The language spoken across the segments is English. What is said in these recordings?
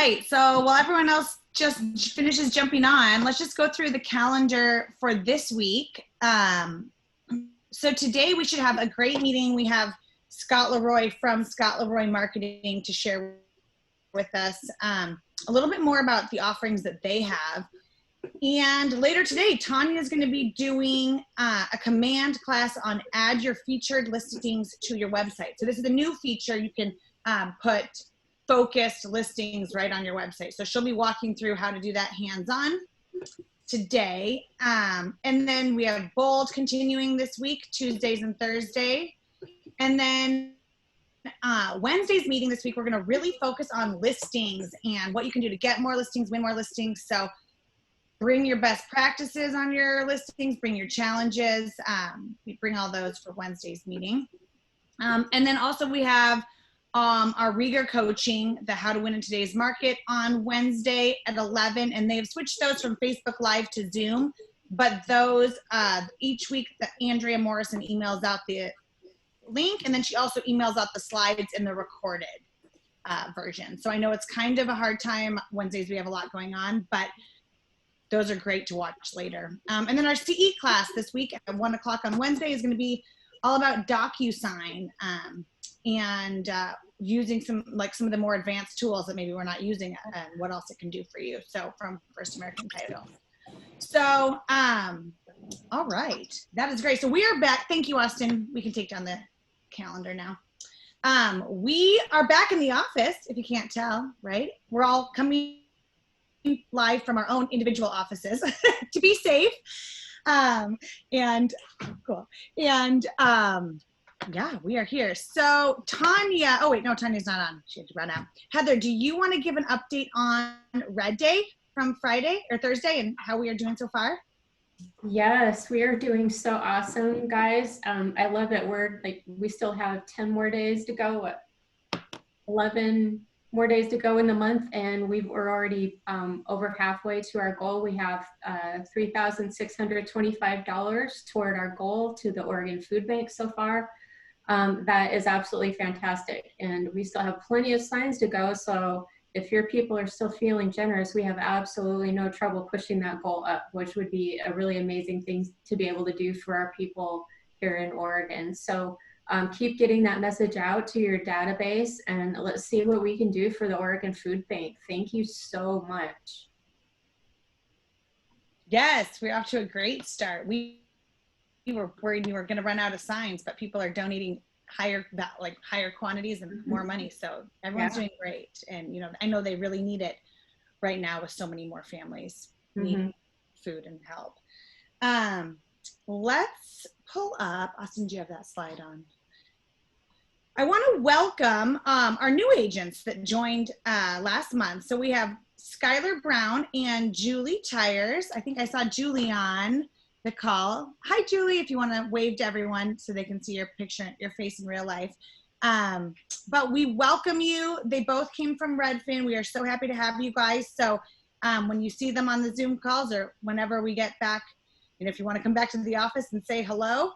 right, so while everyone else just finishes jumping on, let's just go through the calendar for this week. So today we should have a great meeting. We have Scott LeRoy from Scott LeRoy Marketing to share with us a little bit more about the offerings that they have. And later today, Tanya is going to be doing a command class on add your featured listings to your website. So this is a new feature. You can put focused listings right on your website. So she'll be walking through how to do that hands-on today. And then we have Bold continuing this week, Tuesdays and Thursday. And then Wednesday's meeting this week, we're going to really focus on listings and what you can do to get more listings, win more listings. So bring your best practices on your listings, bring your challenges. We bring all those for Wednesday's meeting. And then also we have our Rieger coaching, the How to Win in Today's Market, on Wednesday at 11. And they've switched those from Facebook Live to Zoom. But those, each week, Andrea Morrison emails out the link, and then she also emails out the slides in the recorded version. So I know it's kind of a hard time. Wednesdays we have a lot going on, but those are great to watch later. And then our CE class this week at 1 o'clock on Wednesday is going to be all about DocuSign and using some of the more advanced tools that maybe we're not using and what else it can do for you. So from First American Title. So, all right, that is great. So we are back. Thank you, Austin. We can take down the calendar now. We are back in the office, if you can't tell, right? We're all coming live from our own individual offices to be safe. And cool. And yeah, we are here. So Tanya, oh wait, no, Tanya's not on. She had to run out. Heather, do you want to give an update on Red Day from Friday or Thursday and how we are doing so far? Yes, we are doing so awesome, guys. I love it. We still have 10 more days to go, 11 more days to go in the month, and we're already over halfway to our goal. We have $3,625 toward our goal to the Oregon Food Bank so far. That is absolutely fantastic, and we still have plenty of signs to go. So if your people are still feeling generous, we have absolutely no trouble pushing that goal up, which would be a really amazing thing to be able to do for our people here in Oregon. So keep getting that message out to your database, and let's see what we can do for the Oregon Food Bank. Thank you so much. Yes, we're off to a great start. We were worried we were going to run out of signs, but people are donating higher quantities and more money. So everyone's doing great. And, you know, I know they really need it right now with so many more families needing food and help. Let's pull up, Austin, do you have that slide on? I want to welcome our new agents that joined last month. So we have Skylar Brown and Julie Tyers. I think I saw Julie on the call. Hi, Julie, if you want to wave to everyone so they can see your picture, your face in real life. But we welcome you. They both came from Redfin. We are so happy to have you guys. So when you see them on the Zoom calls or whenever we get back, and if you want to come back to the office and say hello,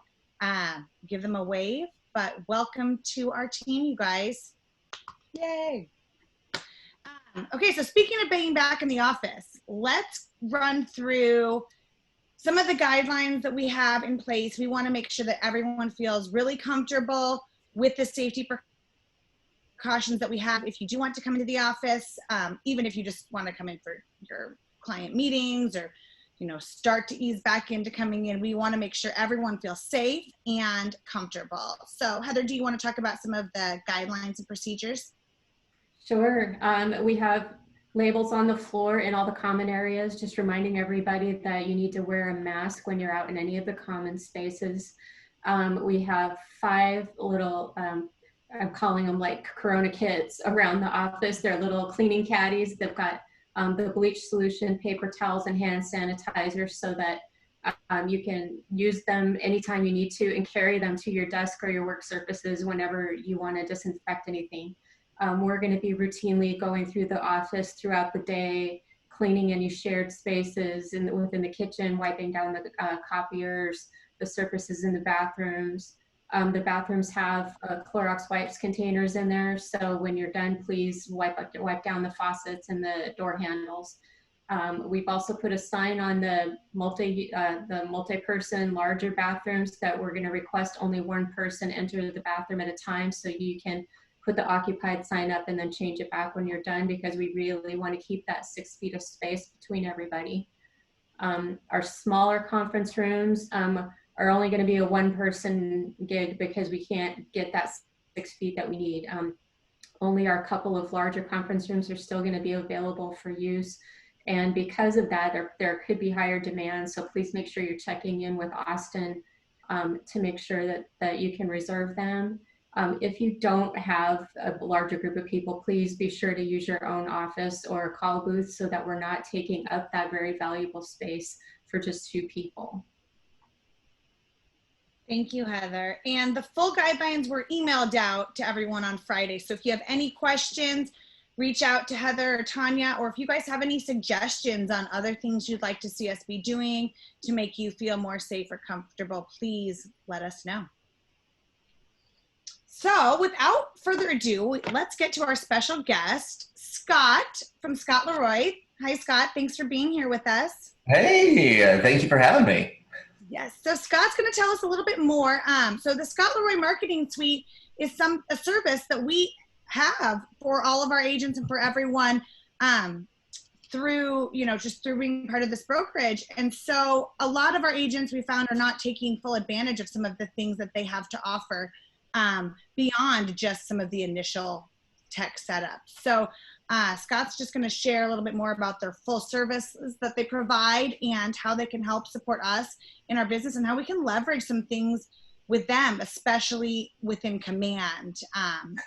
give them a wave. But welcome to our team, you guys. Yay. Okay, so speaking of being back in the office, let's run through some of the guidelines that we have in place. We want to make sure that everyone feels really comfortable with the safety precautions that we have. If you do want to come into the office, even if you just want to come in for your client meetings or, you know, start to ease back into coming in, we want to make sure everyone feels safe and comfortable. So Heather, do you want to talk about some of the guidelines and procedures? Sure. We have labels on the floor in all the common areas, just reminding everybody that you need to wear a mask when you're out in any of the common spaces. We have 5 little, I'm calling them like Corona kits around the office. They're little cleaning caddies. They've got the bleach solution, paper towels, and hand sanitizer so that you can use them anytime you need to and carry them to your desk or your work surfaces whenever you want to disinfect anything. We're going to be routinely going through the office throughout the day, cleaning any shared spaces within the kitchen, wiping down the copiers, the surfaces in the bathrooms, The bathrooms have Clorox wipes containers in there, so when you're done, please wipe down the faucets and the door handles. We've also put a sign on the multi-person larger bathrooms that we're going to request only one person enter the bathroom at a time, so you can put the occupied sign up and then change it back when you're done, because we really want to keep that 6 feet of space between everybody. Our smaller conference rooms are only going to be a one-person gig because we can't get that 6 feet that we need. Only our couple of larger conference rooms are still going to be available for use. And because of that, there could be higher demand. So please make sure you're checking in with Austin to make sure that you can reserve them. If you don't have a larger group of people, please be sure to use your own office or call booth so that we're not taking up that very valuable space for just 2 people. Thank you, Heather. And the full guidelines were emailed out to everyone on Friday. So if you have any questions, reach out to Heather or Tanya, or if you guys have any suggestions on other things you'd like to see us be doing to make you feel more safe or comfortable, please let us know. So without further ado, let's get to our special guest, Scott from Scott LeRoy. Hi, Scott. Thanks for being here with us. Hey, thank you for having me. Yes. So Scott's going to tell us a little bit more. So the Scott LeRoy Marketing Suite is a service that we have for all of our agents and for everyone through, just through being part of this brokerage. And so a lot of our agents we found are not taking full advantage of some of the things that they have to offer beyond just some of the initial tech setup. So Scott's just going to share a little bit more about their full services that they provide and how they can help support us in our business and how we can leverage some things with them, especially within command,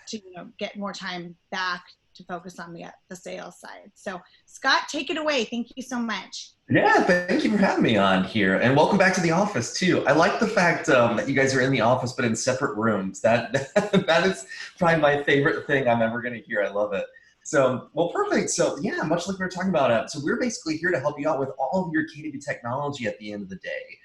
to get more time back to focus on the sales side. So Scott, take it away. Thank you so much. Yeah, thank you for having me on here, and welcome back to the office too. I like the fact that you guys are in the office but in separate rooms. That is probably my favorite thing I'm ever going to hear. I love it. So, well, perfect. So yeah, much like we were talking about, so we're basically here to help you out with all of your KDB technology at the end of the day.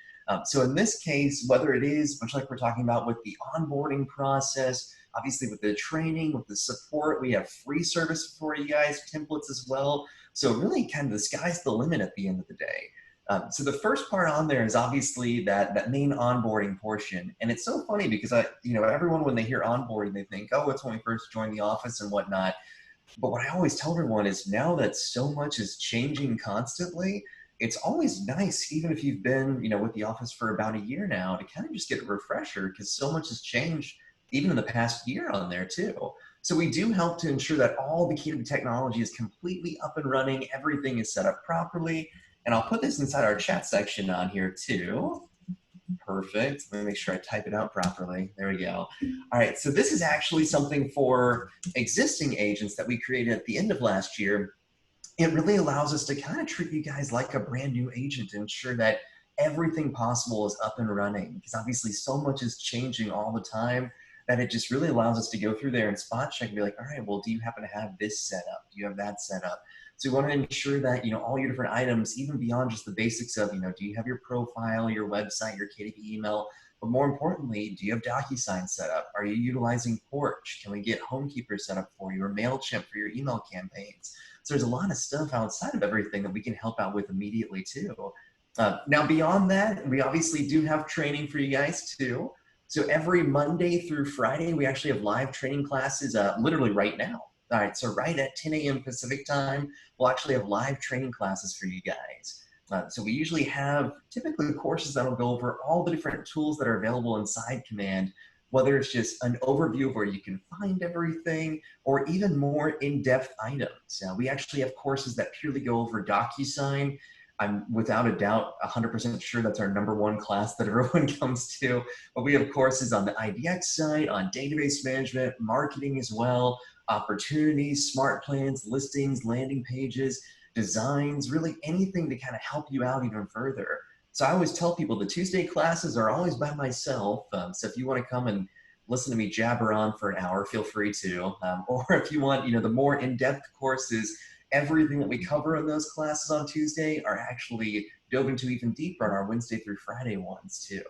So in this case, whether it is, much like we're talking about with the onboarding process, obviously with the training, with the support, we have free service for you guys, templates as well. So really kind of the sky's the limit at the end of the day. So the first part on there is obviously that main onboarding portion. And it's so funny because everyone, when they hear onboarding, they think, oh, it's when we first joined the office and whatnot. But what I always tell everyone is now that so much is changing constantly, it's always nice, even if you've been, with the office for about a year now, to kind of just get a refresher because so much has changed even in the past year on there too. So we do help to ensure that all the KDB technology is completely up and running. Everything is set up properly. And I'll put this inside our chat section on here too. Perfect. Let me make sure I type it out properly. There we go. All right. So this is actually something for existing agents that we created at the end of last year. It really allows us to kind of treat you guys like a brand new agent to ensure that everything possible is up and running, because obviously so much is changing all the time that it just really allows us to go through there and spot check and be like, all right, well, do you happen to have this set up? Do you have that set up? So we want to ensure that, all your different items, even beyond just the basics of, do you have your profile, your website, your KDB email, but more importantly, do you have DocuSign set up? Are you utilizing Porch? Can we get Homekeeper set up for you, or MailChimp for your email campaigns? So there's a lot of stuff outside of everything that we can help out with immediately too. Now beyond that, we obviously do have training for you guys too. So every Monday through Friday, we actually have live training classes literally right now. All right, so right at 10 a.m. Pacific time, we'll actually have live training classes for you guys. So we usually have typically courses that'll go over all the different tools that are available inside Command, whether it's just an overview of where you can find everything or even more in-depth items. We actually have courses that purely go over DocuSign. I'm without a doubt 100% sure that's our #1 class that everyone comes to. But we have courses on the IDX side, on database management, marketing as well, opportunities, smart plans, listings, landing pages, designs, really anything to kind of help you out even further. So I always tell people the Tuesday classes are always by myself. So if you want to come and listen to me jabber on for an hour, feel free to. Or if you want, the more in-depth courses, everything that we cover in those classes on Tuesday are actually dove into even deeper on our Wednesday through Friday ones too.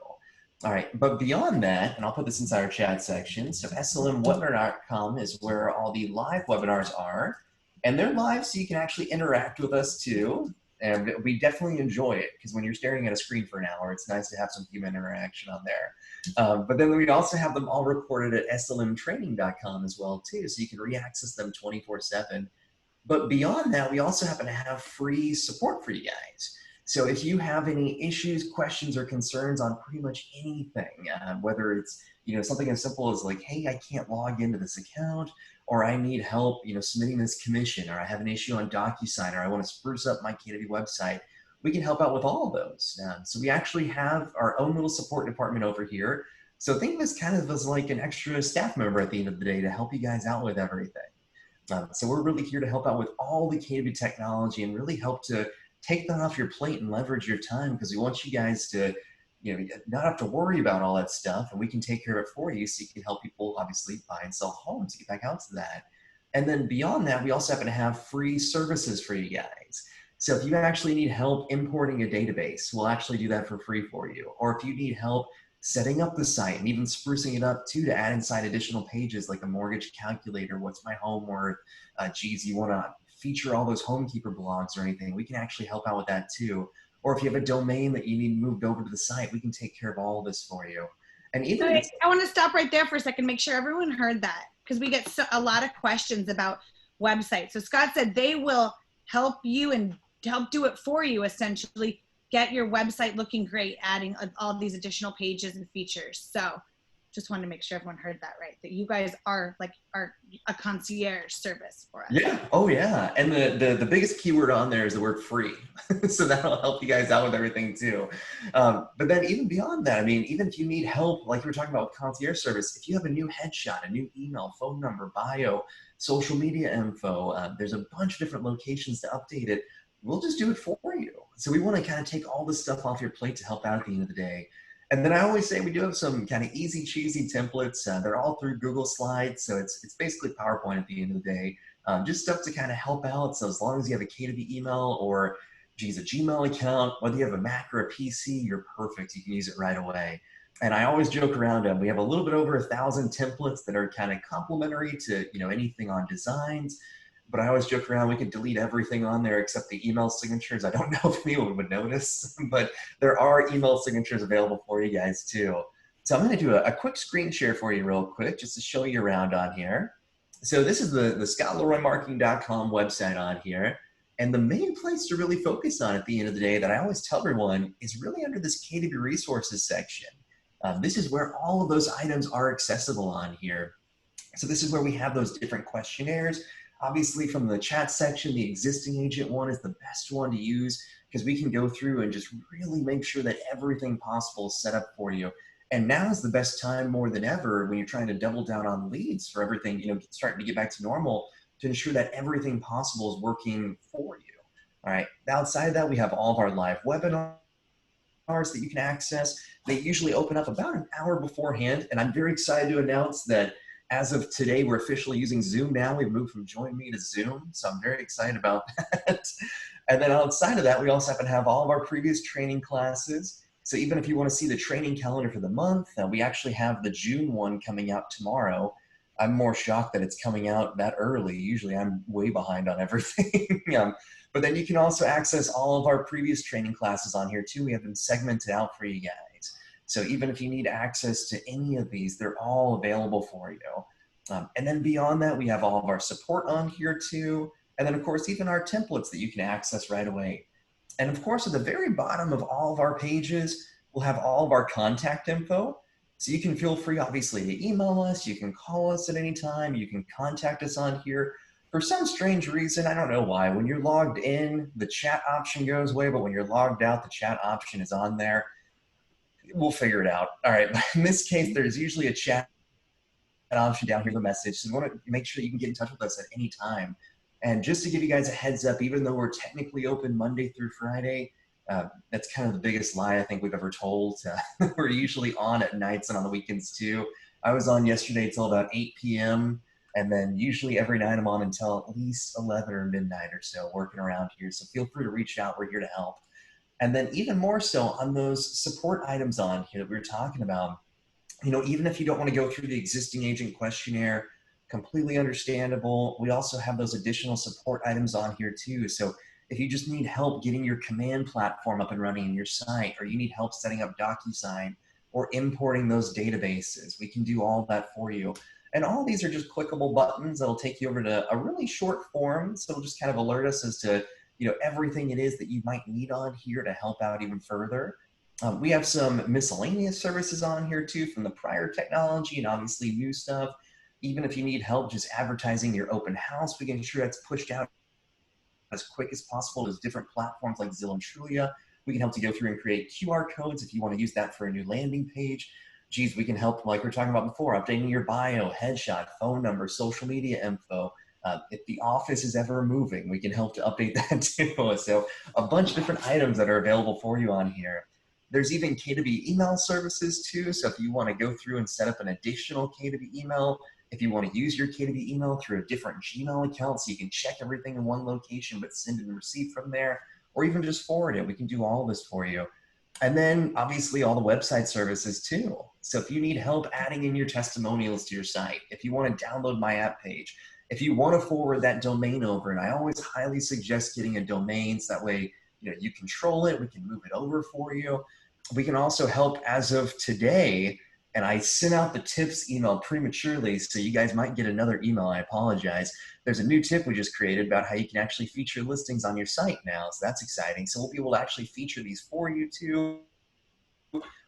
All right, but beyond that, and I'll put this inside our chat section, so slmwebinar.com is where all the live webinars are, and they're live so you can actually interact with us too, and we definitely enjoy it, because when you're staring at a screen for an hour, it's nice to have some human interaction on there. But then we also have them all recorded at slmtraining.com as well too, so you can re-access them 24/7. But beyond that, we also happen to have free support for you guys. So if you have any issues, questions, or concerns on pretty much anything, whether it's something as simple as like, hey, I can't log into this account, or I need help submitting this commission, or I have an issue on DocuSign, or I want to spruce up my KW website, we can help out with all of those. So we actually have our own little support department over here. So think of this kind of as like an extra staff member at the end of the day to help you guys out with everything. So we're really here to help out with all the KW technology and really help to take that off your plate and leverage your time, because we want you guys to not have to worry about all that stuff, and we can take care of it for you so you can help people obviously buy and sell homes, get back out to that. And then beyond that, we also happen to have free services for you guys. So if you actually need help importing a database, we'll actually do that for free for you. Or if you need help setting up the site and even sprucing it up too, to add inside additional pages like a mortgage calculator, what's my home worth, geez, you want to feature all those homekeeper blogs or anything, we can actually help out with that too. Or if you have a domain that you need moved over to the site, we can take care of all of this for you. And even I want to stop right there for a second, make sure everyone heard that, because we get a lot of questions about websites. So Scott said they will help you and help do it for you, essentially get your website looking great, adding all these additional pages and features. So just wanted to make sure everyone heard that right, that you guys are a concierge service for us. Yeah. Oh yeah. And the biggest keyword on there is the word free. So that'll help you guys out with everything too. But then even beyond that, I mean, even if you need help, like we were talking about with concierge service, if you have a new headshot, a new email, phone number, bio, social media info, there's a bunch of different locations to update it. We'll just do it for you. So we want to kind of take all this stuff off your plate to help out at the end of the day. And then I always say we do have some kind of easy, cheesy templates. They're all through Google Slides, so it's basically PowerPoint at the end of the day. Just stuff to kind of help out. So as long as you have a KW email or, geez, a Gmail account, whether you have a Mac or a PC, you're perfect. You can use it right away. And I always joke around, we have a little bit over 1,000 templates that are kind of complementary to anything on designs. But I always joke around, we could delete everything on there except the email signatures. I don't know if anyone would notice, but there are email signatures available for you guys too. So I'm going to do a quick screen share for you real quick, just to show you around on here. So this is the ScottLeRoyMarketing.com website on here. And the main place to really focus on at the end of the day that I always tell everyone is really under this KW resources section. This is where all of those items are accessible on here. So this is where we have those different questionnaires. Obviously from the chat section, the existing agent one is the best one to use, because we can go through and just really make sure that everything possible is set up for you. And now is the best time more than ever when you're trying to double down on leads for everything, starting to get back to normal, to ensure that everything possible is working for you. All right. Outside of that, we have all of our live webinars that you can access. They usually open up about an hour beforehand. And I'm very excited to announce that as of today, we're officially using Zoom now. We've moved from Join Me to Zoom, so I'm very excited about that. And then outside of that, we also happen to have all of our previous training classes. So even if you want to see the training calendar for the month, we actually have the June one coming out tomorrow. I'm more shocked that it's coming out that early. Usually I'm way behind on everything. But then you can also access all of our previous training classes on here too. We have them segmented out for you guys. So even if you need access to any of these, they're all available for you. And then beyond that, we have all of our support on here too. And then of course, even our templates that you can access right away. And of course, at the very bottom of all of our pages, we'll have all of our contact info. So you can feel free, obviously, to email us. You can call us at any time. You can contact us on here. For some strange reason, I don't know why, when you're logged in, the chat option goes away, but when you're logged out, the chat option is on there. We'll figure it out. All right. In this case, there's usually a chat option down here in the message. So you want to make sure you can get in touch with us at any time. And just to give you guys a heads up, even though we're technically open Monday through Friday, that's kind of the biggest lie I think we've ever told. We're usually on at nights and on the weekends too. I was on yesterday till about 8 p.m. And then usually every night I'm on until at least 11 or midnight or so, working around here. So feel free to reach out. We're here to help. And then even more so on those support items on here that we were talking about, even if you don't want to go through the existing agent questionnaire, completely understandable. We also have those additional support items on here too. So if you just need help getting your command platform up and running in your site, or you need help setting up DocuSign or importing those databases, we can do all that for you. And all these are just clickable buttons that'll take you over to a really short form. So it'll just kind of alert us as to everything it is that you might need on here to help out even further. We have some miscellaneous services on here too from the prior technology and obviously new stuff. Even if you need help just advertising your open house, we can ensure that's pushed out as quick as possible to different platforms like Zillow and Trulia. We can help you go through and create QR codes if you want to use that for a new landing page. Geez, we can help, like we were talking about before, updating your bio, headshot, phone number, social media info. If the office is ever moving, we can help to update that too. So a bunch of different items that are available for you on here. There's even K2B email services too. So if you want to go through and set up an additional K2B email, if you want to use your K2B email through a different Gmail account so you can check everything in one location but send and receive from there, or even just forward it, we can do all this for you. And then obviously all the website services too. So if you need help adding in your testimonials to your site, if you want to download my app page, if you want to forward that domain over, and I always highly suggest getting a domain so that way you control it, we can move it over for you. We can also help as of today, and I sent out the tips email prematurely, so you guys might get another email. I apologize. There's a new tip we just created about how you can actually feature listings on your site now, so that's exciting. So we'll be able to actually feature these for you too.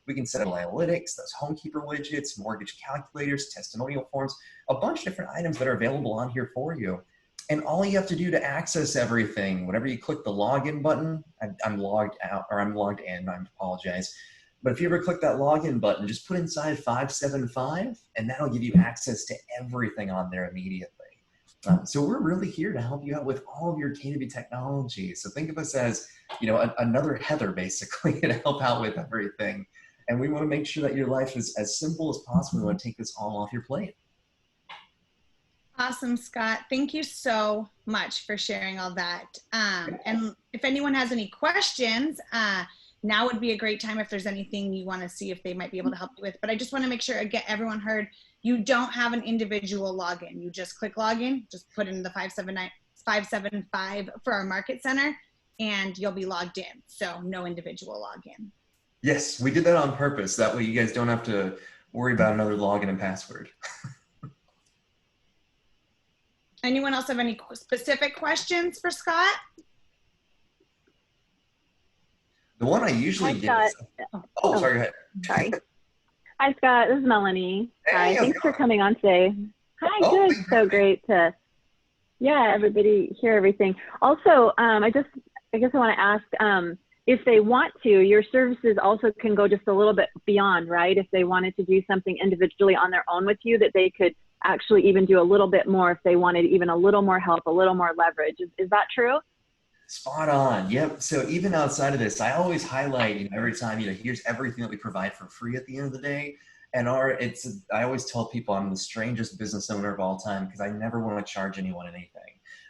We can set up analytics, those homekeeper widgets, mortgage calculators, testimonial forms, a bunch of different items that are available on here for you. And all you have to do to access everything, whenever you click the login button, I'm logged out, or I'm logged in, I apologize. But if you ever click that login button, just put inside 575, and that'll give you access to everything on there immediately. So we're really here to help you out with all of your K2B technology. So think of us as, another Heather basically to help out with everything. And we want to make sure that your life is as simple as possible. We want to take this all off your plate. Awesome, Scott. Thank you so much for sharing all that. And if anyone has any questions, now would be a great time if there's anything you want to see if they might be able to help you with. But I just want to make sure everyone heard you don't have an individual login. You just click login, just put in the 575 for our market center, and you'll be logged in. So no individual login. Yes, we did that on purpose. That way you guys don't have to worry about another login and password. Anyone else have any specific questions for Scott? The one I usually get is, sorry, go ahead. Sorry. Hi, Scott. This is Melanie. Hey, Hi. Thanks for coming on today. Hi, good. So great to, everybody hear everything. Also, I guess I want to ask, if they want to, your services also can go just a little bit beyond, right? If they wanted to do something individually on their own with you, that they could actually even do a little bit more if they wanted even a little more help, a little more leverage. Is that true? Spot on. Yep. So even outside of this, I always highlight every time, here's everything that we provide for free at the end of the day. And I always tell people I'm the strangest business owner of all time because I never want to charge anyone anything.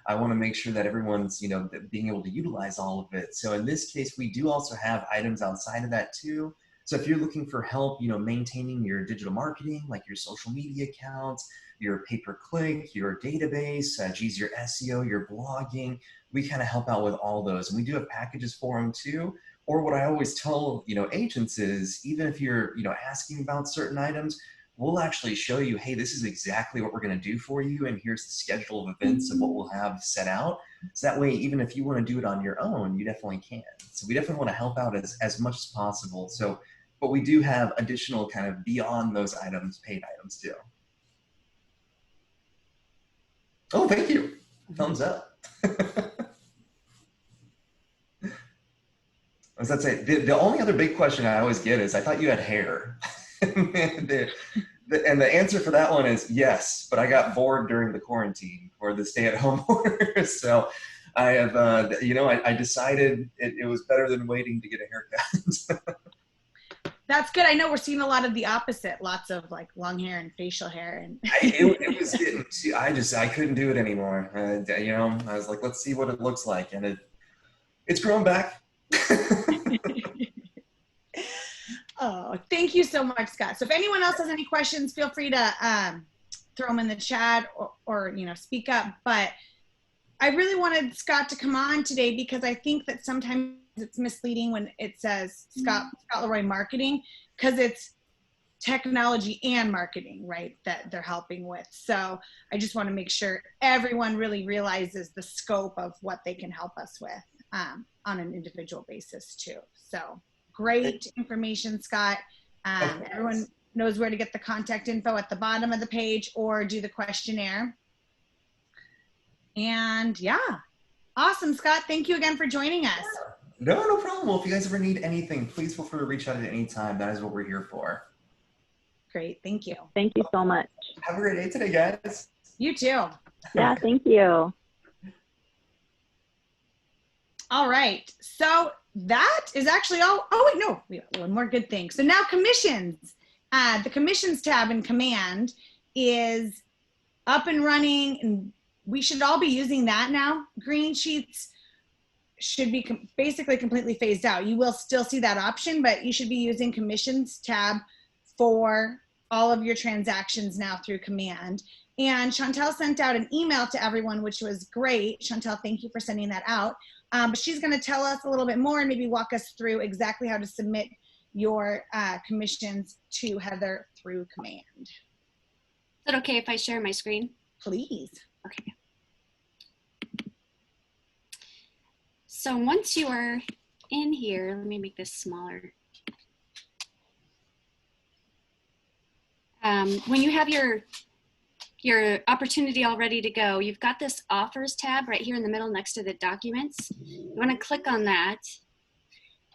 I want to make sure that everyone's, being able to utilize all of it. So in this case, we do also have items outside of that too. So if you're looking for help, maintaining your digital marketing, like your social media accounts, your pay-per-click, your database, your SEO, your blogging, we kind of help out with all those. And we do have packages for them too. Or what I always tell, agents is, even if you're, asking about certain items, we'll actually show you, hey, this is exactly what we're going to do for you. And here's the schedule of events and what we'll have set out. So that way, even if you want to do it on your own, you definitely can. So we definitely want to help out as much as possible. So, but we do have additional kind of beyond those items, paid items too. Oh, thank you. Thumbs up. What does that say? The only other big question I always get is, I thought you had hair. And the answer for that one is yes, but I got bored during the quarantine or the stay-at-home order. So I have, I decided it was better than waiting to get a haircut. That's good. I know we're seeing a lot of the opposite, lots of like long hair and facial hair. And it was getting too, I couldn't do it anymore. I was like, let's see what it looks like. And it's growing back. Oh, thank you so much, Scott. So if anyone else has any questions, feel free to throw them in the chat or speak up. But I really wanted Scott to come on today because I think that sometimes it's misleading when it says Scott LeRoy Marketing, because it's technology and marketing, right, that they're helping with. So I just want to make sure everyone really realizes the scope of what they can help us with on an individual basis too. So great information, Scott. Everyone knows where to get the contact info at the bottom of the page or do the questionnaire. And yeah, awesome, Scott. Thank you again for joining us. No problem. Well, if you guys ever need anything, please feel free to reach out at any time. That is what we're here for. Great. Thank you. Thank you so much. Have a great day today, guys. You too. Yeah, thank you. All right. So that is actually all. Oh, wait, no. We have one more good thing. So now commissions. The commissions tab in Command is up and running, and we should all be using that now. Green sheets should be basically completely phased out. You will still see that option, but you should be using commissions tab for all of your transactions now through Command. And Chantel sent out an email to everyone, which was great. Chantel, thank you for sending that out. But she's going to tell us a little bit more and maybe walk us through exactly how to submit your commissions to Heather through Command. Is it okay if I share my screen? Please. Okay. So once you are in here, let me make this smaller. When you have your opportunity all ready to go, you've got this offers tab right here in the middle next to the documents. You want to click on that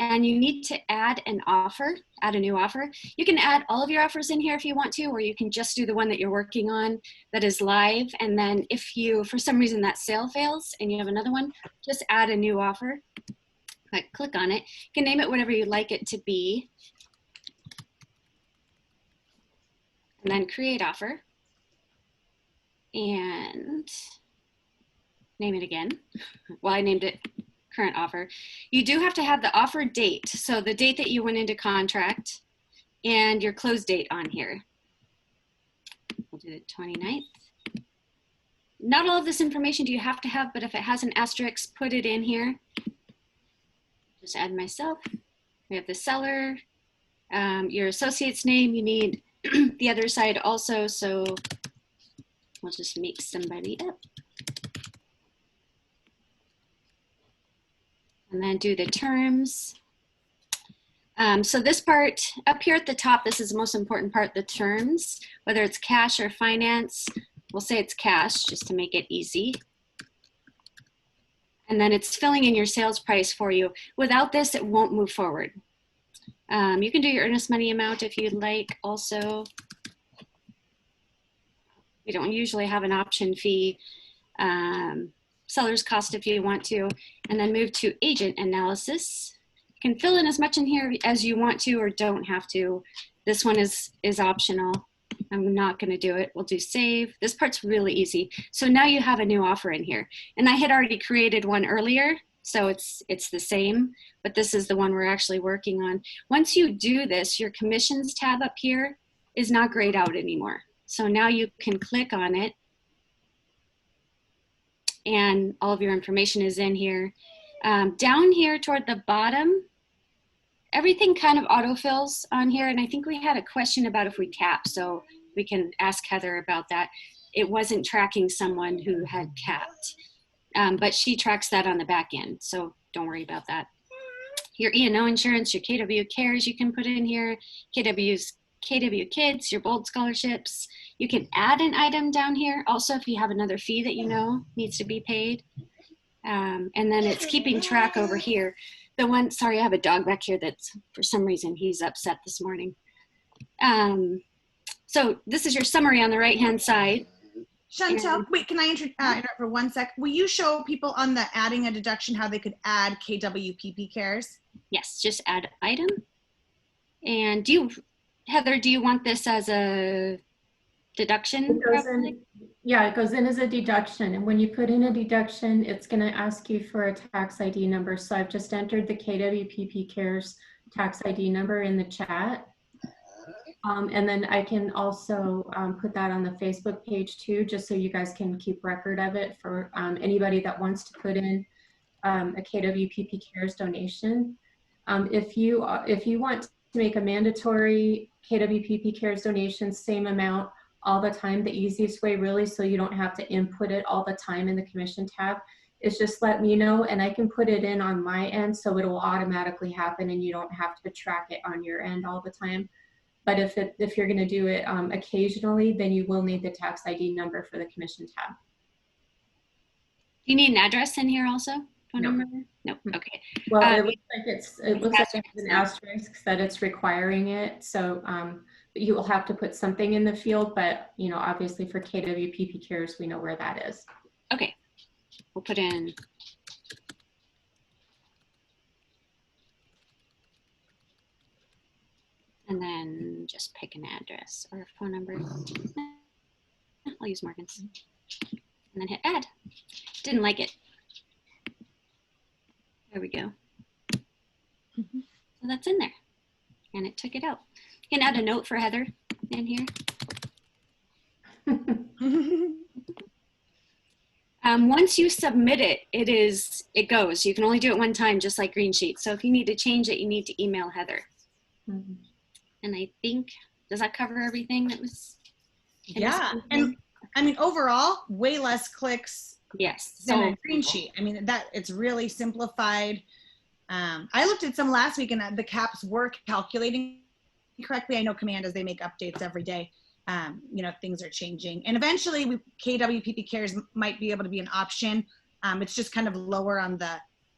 and you need to add an offer, add a new offer. You can add all of your offers in here if you want to, or you can just do the one that you're working on that is live. And then if you, for some reason that sale fails and you have another one, just add a new offer. Click on it. You can name it whatever you'd like it to be. And then create offer. And name it again. Well, I named it current offer. You do have to have the offer date, so the date that you went into contract and your close date on here. We'll do the 29th. Not all of this information do you have to have, but if it has an asterisk, put it in here. Just add myself. We have the seller, your associate's name. You need the other side also, so we'll just make somebody up. And then do the terms. So this part up here at the top, this is the most important part, the terms, whether it's cash or finance. We'll say it's cash just to make it easy. And then it's filling in your sales price for you. Without this, it won't move forward. You can do your earnest money amount if you'd like also. We don't usually have an option fee. Seller's cost if you want to, and then move to agent analysis. You can fill in as much in here as you want to or don't have to. This one is optional. I'm not going to do it. We'll do save. This part's really easy. So now you have a new offer in here, and I had already created one earlier, so it's the same, but this is the one we're actually working on. Once you do this, your commissions tab up here is not grayed out anymore. So now you can click on it and all of your information is in here. Down here toward the bottom, everything kind of autofills on here. And I think we had a question about if we cap, so we can ask Heather about that. It wasn't tracking someone who had capped, but she tracks that on the back end, so don't worry about that. Your E&O insurance, your KW cares you can put in here, KW Kids, your Bold scholarships. You can add an item down here. Also, if you have another fee that you know needs to be paid. And then it's keeping track over here. The one, sorry, I have a dog back here that's, for some reason, he's upset this morning. So this is your summary on the right-hand side. Chantel, wait, can I interrupt for 1 sec? Will you show people on the adding a deduction how they could add KWPP cares? Yes, just add item. And Heather, do you want this as a deduction? Yeah, it goes in as a deduction. And when you put in a deduction, it's going to ask you for a tax ID number. So I've just entered the KWPP Cares tax ID number in the chat. And then I can also put that on the Facebook page too, just so you guys can keep record of it for anybody that wants to put in a KWPP Cares donation. If you want to make a mandatory KWPP Cares donation, same amount all the time, the easiest way really, so you don't have to input it all the time in the commission tab, is just let me know and I can put it in on my end so it will automatically happen and you don't have to track it on your end all the time. But if you're going to do it occasionally, then you will need the tax ID number for the commission tab. Do you need an address in here also? Phone No. number? No. Okay. Well, it looks like it's an asterisk that it's requiring it. So you will have to put something in the field, but you know, obviously for KWPP Cares, we know where that is. Okay. We'll put in. And then just pick an address or a phone number. I'll use Morgan's. And then hit add. Didn't like it. There we go. So that's in there. And it took it out. You can add a note for Heather in here. Once you submit it, it goes. You can only do it one time, just like Green Sheet. So if you need to change it, you need to email Heather. Mm-hmm. And I think, does that cover everything that was? Yeah, and I mean, overall, way less clicks. Yes. Than a Green Sheet. I mean, it's really simplified. I looked at some last week and the caps were calculating correctly. I know Command, as they make updates every day, you know, things are changing. And eventually KWPP Cares might be able to be an option. It's just kind of lower on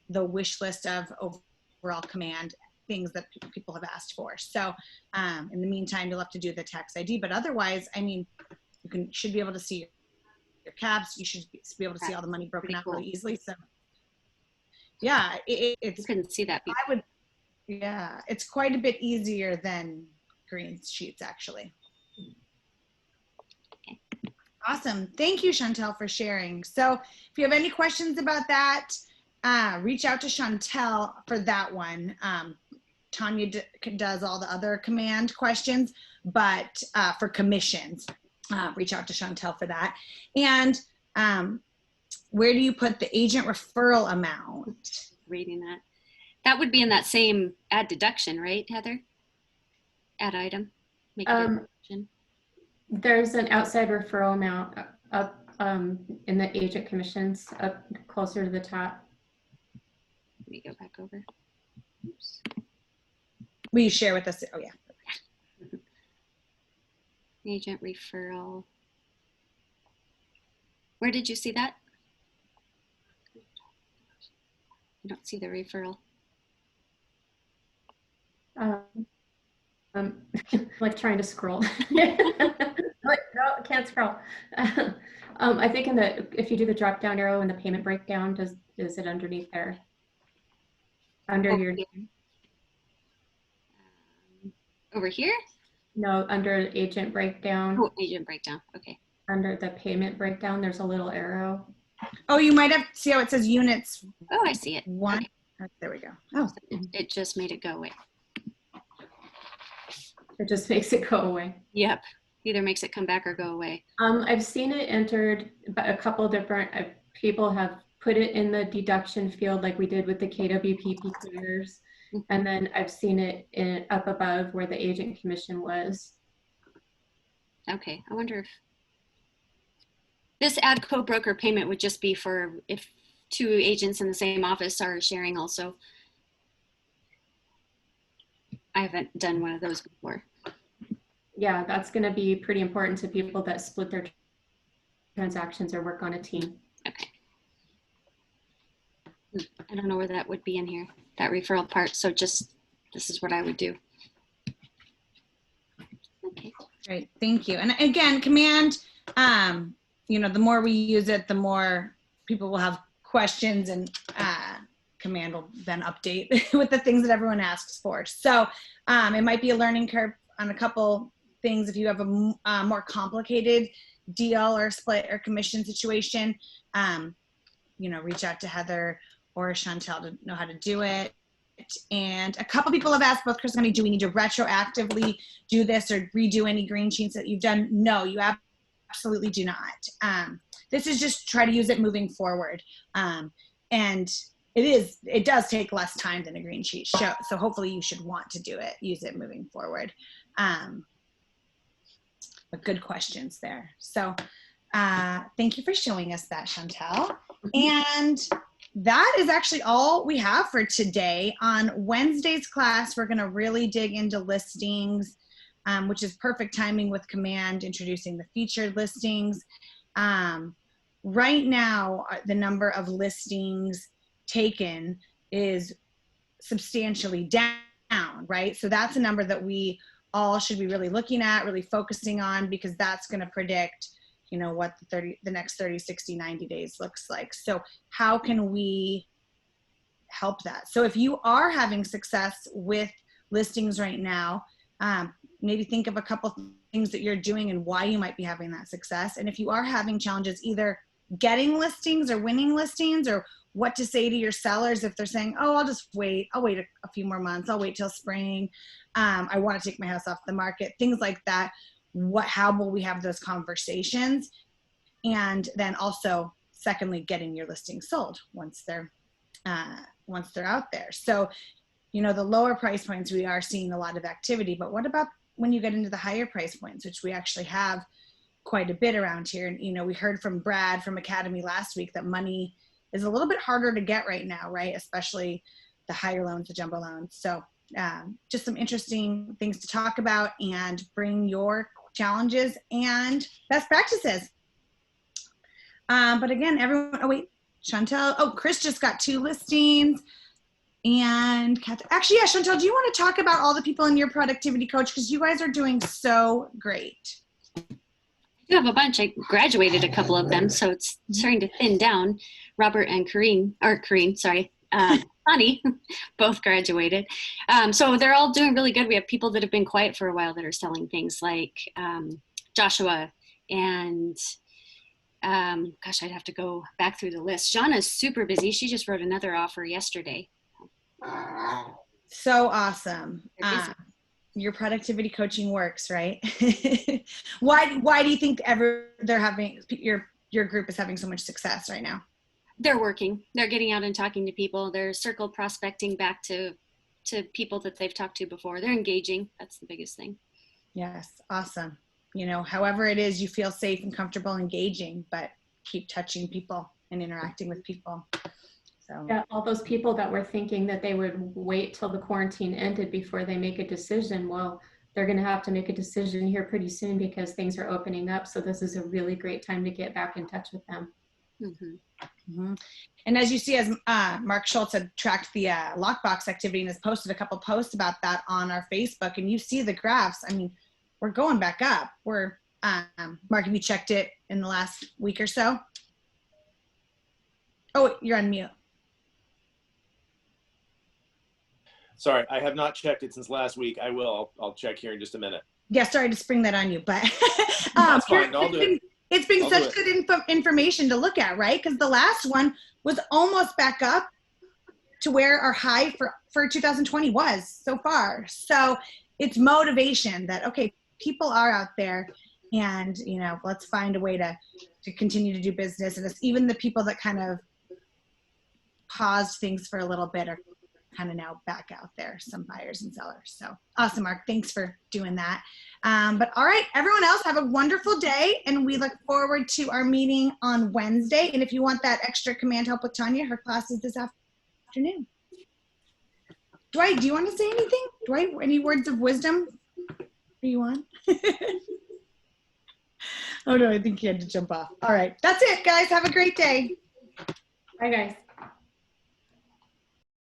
the wish list of overall Command things that people have asked for. So in the meantime, you'll have to do the tax ID, but otherwise, I mean, you should be able to see your caps. You should be able to see all the money broken out really easily. So yeah, it's, you couldn't see that before. Yeah, it's quite a bit easier than Green Sheets actually. Okay. Awesome. Thank you, Chantel, for sharing. So if you have any questions about that, reach out to Chantel for that one. Tanya does all the other Command questions, but for commissions, reach out to Chantel for that. And where do you put the agent referral amount? Reading that. That would be in that same add deduction, right, Heather? Add item. Make it a deduction. There's an outside referral amount up in the agent commissions, up closer to the top. Let me go back over. Oops. Will you share with us? Oh, yeah. Agent referral. Where did you see that? I don't see the referral. Like trying to scroll. No, I can't scroll. I think if you do the drop down arrow in the payment breakdown, is it underneath there? Under your name? Over here? No, under agent breakdown. Oh, agent breakdown. Okay. Under the payment breakdown, there's a little arrow. Oh, you might have see how it says units. Oh, I see it. One. Okay. Oh, there we go. Oh, it just made it go away. It just makes it go away. Yep. Either makes it come back or go away. I've seen it entered, but a couple different people have put it in the deduction field like we did with the KWPP Cares. And then I've seen it up above where the agent commission was. Okay, I wonder if this add co-broker payment would just be for if two agents in the same office are sharing also. I haven't done one of those before. Yeah, that's going to be pretty important to people that split their transactions or work on a team. Okay. I don't know where that would be in here, that referral part. So just, this is what I would do. Okay. great. Thank you. And again, Command, you know, the more we use it, the more people will have questions, and Command will then update with the things that everyone asks for. So it might be a learning curve on a couple things. If you have a more complicated deal or split or commission situation, reach out to Heather or Chantel to know how to do it. And a couple people have asked both Chris and me, do we need to retroactively do this or redo any green sheets that you've done? No, you absolutely do not. This is just try to use it moving forward. And it does take less time than a green sheet show. So hopefully you should want to use it moving forward. But good questions there. So thank you for showing us that, Chantel. And that is actually all we have for today. On Wednesday's class, we're going to really dig into listings, which is perfect timing with Command introducing the featured listings. Right now, the number of listings taken is substantially down, right? So that's a number that we all should be really looking at, really focusing on, because that's going to predict what the next 30, 60, 90 days looks like. So how can we help that? So if you are having success with listings right now, maybe think of a couple things that you're doing and why you might be having that success. And if you are having challenges either getting listings or winning listings, or what to say to your sellers if they're saying, oh, I'll wait a few more months, I'll wait till spring, I want to take my house off the market, things like that. How will we have those conversations? And then also, secondly, getting your listings sold once they're out there. So, the lower price points, we are seeing a lot of activity, but what about when you get into the higher price points, which we actually have quite a bit around here? And, we heard from Brad from Academy last week that money is a little bit harder to get right now, right? Especially the higher loans, the jumbo loans. So just some interesting things to talk about, and bring your challenges and best practices. But again, everyone, Chantel, Chris just got 2 listings. And actually, yeah, Chantel, do you want to talk about all the people in your productivity coach? Because you guys are doing so great. I have a bunch. I graduated a couple of them, so it's starting to thin down. Robert and Connie both graduated. So they're all doing really good. We have people that have been quiet for a while that are selling things like Joshua and I'd have to go back through the list. Shauna's super busy. She just wrote another offer yesterday. So awesome. Your productivity coaching works, right? Why do you think your group is having so much success right now? They're working. They're getting out and talking to people. They're circle prospecting back to people that they've talked to before. They're engaging. That's the biggest thing. Yes. Awesome. However it is you feel safe and comfortable engaging, but keep touching people and interacting with people. So yeah, all those people that were thinking that they would wait till the quarantine ended before they make a decision, well, they're going to have to make a decision here pretty soon because things are opening up. So this is a really great time to get back in touch with them. Mm-hmm. Mm-hmm. And as you see, as Mark Schultz had tracked the lockbox activity and has posted a couple posts about that on our Facebook, and you see the graphs. I mean, we're going back up. We're Mark, have you checked it in the last week or so? Oh, you're on mute. Sorry, I have not checked it since last week. I will. I'll check here in just a minute. Yeah, sorry to spring that on you, but That's fine. I'll do it. It's been such good information to look at, right? Because the last one was almost back up to where our high for 2020 was so far. So it's motivation that, okay, people are out there, and let's find a way to continue to do business. And it's even the people that kind of paused things for a little bit are kind of now back out there, some buyers and sellers. So awesome, Mark. Thanks for doing that. But all right, everyone else, have a wonderful day. And we look forward to our meeting on Wednesday. And if you want that extra command help with Tanya, her class is this afternoon. Dwight, do you want to say anything? Dwight, any words of wisdom? Are you on? Oh no, I think he had to jump off. All right, that's it, guys. Have a great day. Bye, guys.